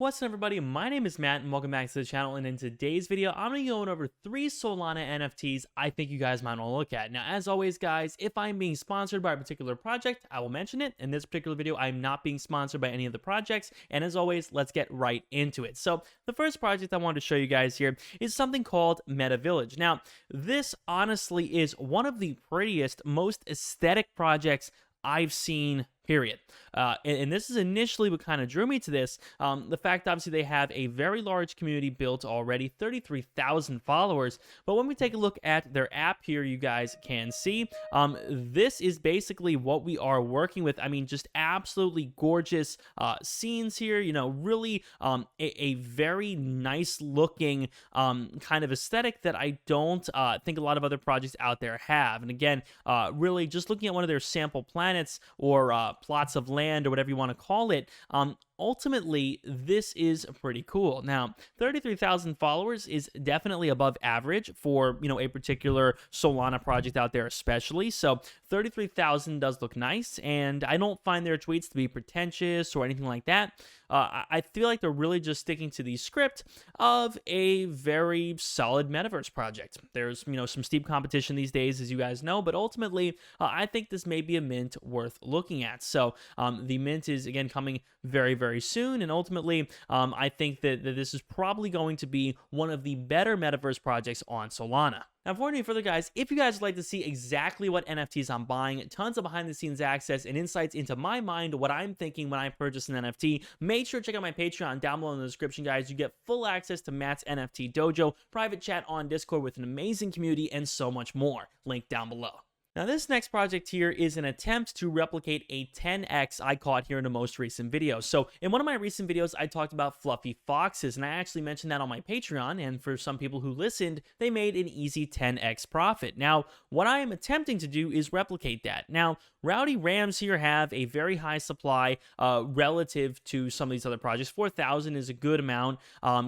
What's up, everybody? My name is Matt and welcome back to the channel. And in today's video, I'm going to be going over 3 Solana NFTs I think you guys might want to look at. Now, as always, guys, if I'm being sponsored by a particular project, I will mention it. In this particular video, I'm not being sponsored by any of the projects. And as always, let's get right into it. So the first project I wanted to show you guys here is something called Meta Village. Now, this honestly is one of the prettiest, most aesthetic projects I've seen, period. And this is initially what kind of drew me to this. The fact, obviously, they have a very large community built already, 33,000 followers. But when we take a look at their app here, you guys can see this is basically what we are working with. I mean, just absolutely gorgeous scenes here, you know, really a very nice looking kind of aesthetic that I don't think a lot of other projects out there have. And again, really just looking at one of their sample planets or plots of land or whatever you want to call it, ultimately, this is pretty cool. Now, 33,000 followers is definitely above average for, you know, a particular Solana project out there especially. So 33,000 does look nice, and I don't find their tweets to be pretentious or anything like that. I feel like they're really just sticking to the script of a very solid metaverse project. There's, you know, some steep competition these days, as you guys know, but ultimately, I think this may be a mint worth looking at. So the mint is, again, coming very, very soon, and ultimately, I think that this is probably going to be one of the better metaverse projects on Solana. Now, before any further, guys, if you guys would like to see exactly what NFTs I'm buying, tons of behind-the-scenes access and insights into my mind, what I'm thinking when I purchase an NFT, make sure to check out my Patreon down below in the description, guys. You get full access to Matt's NFT Dojo, private chat on Discord with an amazing community, and so much more. Link down below. Now, this next project here is an attempt to replicate a 10x I caught here in the most recent video. So in one of my recent videos, I talked about fluffy foxes, and I actually mentioned that on my Patreon, and for some people who listened, they made an easy 10x profit. Now, what I am attempting to do is replicate that. Now, RowdyRams here have a very high supply relative to some of these other projects. 4,000 is a good amount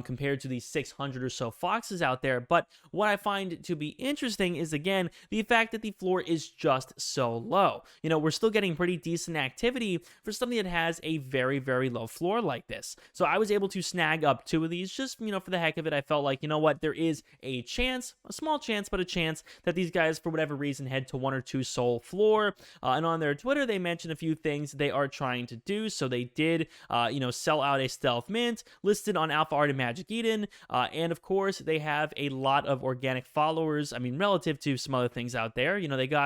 compared to the 600 or so foxes out there, but what I find to be interesting is, again, the fact that the floor is just so low. You know, we're still getting pretty decent activity for something that has a very, very low floor like this. So I was able to snag up 2 of these just, you know, for the heck of it. I felt like, you know what, there is a chance, a small chance, but a chance that these guys, for whatever reason, head to 1 or 2 soul floor. And on their Twitter, they mentioned a few things they are trying to do. So they did, you know, sell out a stealth mint listed on Alpha Art and Magic Eden. And of course, they have a lot of organic followers. I mean, relative to some other things out there, you know, they got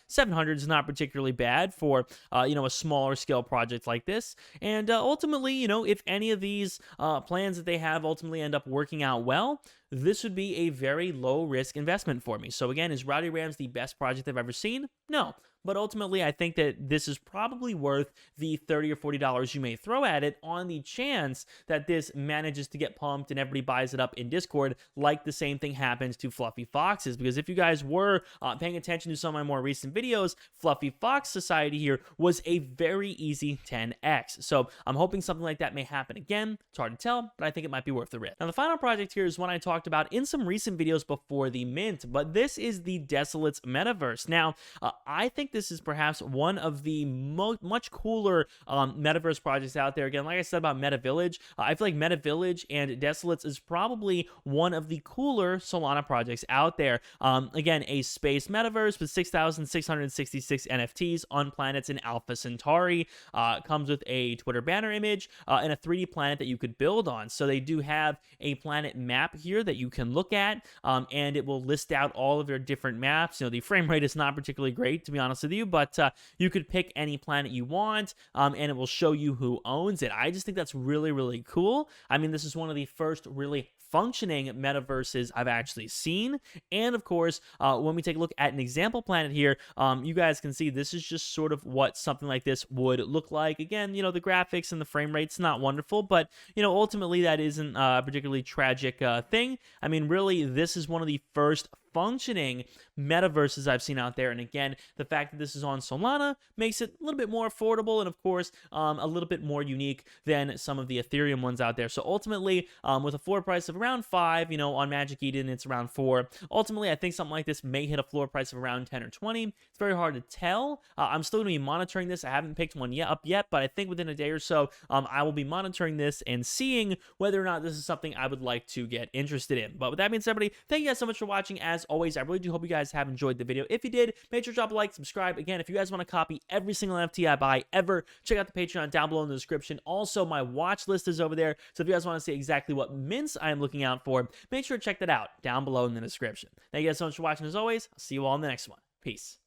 700 is not particularly bad for, you know, a smaller scale project like this. And ultimately, you know, if any of these plans that they have ultimately end up working out well, this would be a very low risk investment for me. So again, is RowdyRams the best project I've ever seen? No. But ultimately, I think that this is probably worth the $30 or $40 you may throw at it on the chance that this manages to get pumped and everybody buys it up in Discord, like the same thing happens to Fluffy Foxes. Because if you guys were paying attention to some of my more recent videos, Fluffy Fox Society here was a very easy 10x. So I'm hoping something like that may happen again. It's hard to tell, but I think it might be worth the risk. Now, the final project here is one I talked about in some recent videos before the mint, but this is the Desolate's metaverse. Now, I think this is perhaps one of the much cooler metaverse projects out there. Again, like I said about Meta Village, I feel like Meta Village and Desolates is probably one of the cooler Solana projects out there. Again, a space metaverse with 6,666 NFTs on planets in Alpha Centauri. Comes with a Twitter banner image and a 3D planet that you could build on. So they do have a planet map here that you can look at, and it will list out all of their different maps. You know, the frame rate is not particularly great, to be honest with you, but you could pick any planet you want, and it will show you who owns it. I just think that's really, really cool. I mean, this is one of the first really functioning metaverses I've actually seen. And of course, when we take a look at an example planet here, you guys can see this is just sort of what something like this would look like. Again, you know, the graphics and the frame rate's not wonderful, but, you know, ultimately that isn't a particularly tragic thing. I mean, really, this is one of the first functioning metaverses I've seen out there. And again, the fact that this is on Solana makes it a little bit more affordable and, of course, a little bit more unique than some of the Ethereum ones out there. So ultimately, with a floor price of around 5, on Magic Eden, it's around 4. Ultimately, I think something like this may hit a floor price of around 10 or 20. It's very hard to tell. I'm still going to be monitoring this. I haven't picked one up yet, but I think within a day or so, I will be monitoring this and seeing whether or not this is something I would like to get interested in. But with that being said, everybody, thank you guys so much for watching. As always, I really do hope you guys have enjoyed the video. If you did, make sure to drop a like, subscribe. Again, if you guys want to copy every single NFT I buy ever, check out the Patreon down below in the description. Also, my watch list is over there. So if you guys want to see exactly what mints I am looking out for, make sure to check that out down below in the description. Thank you guys so much for watching. As always, I'll see you all in the next one. Peace.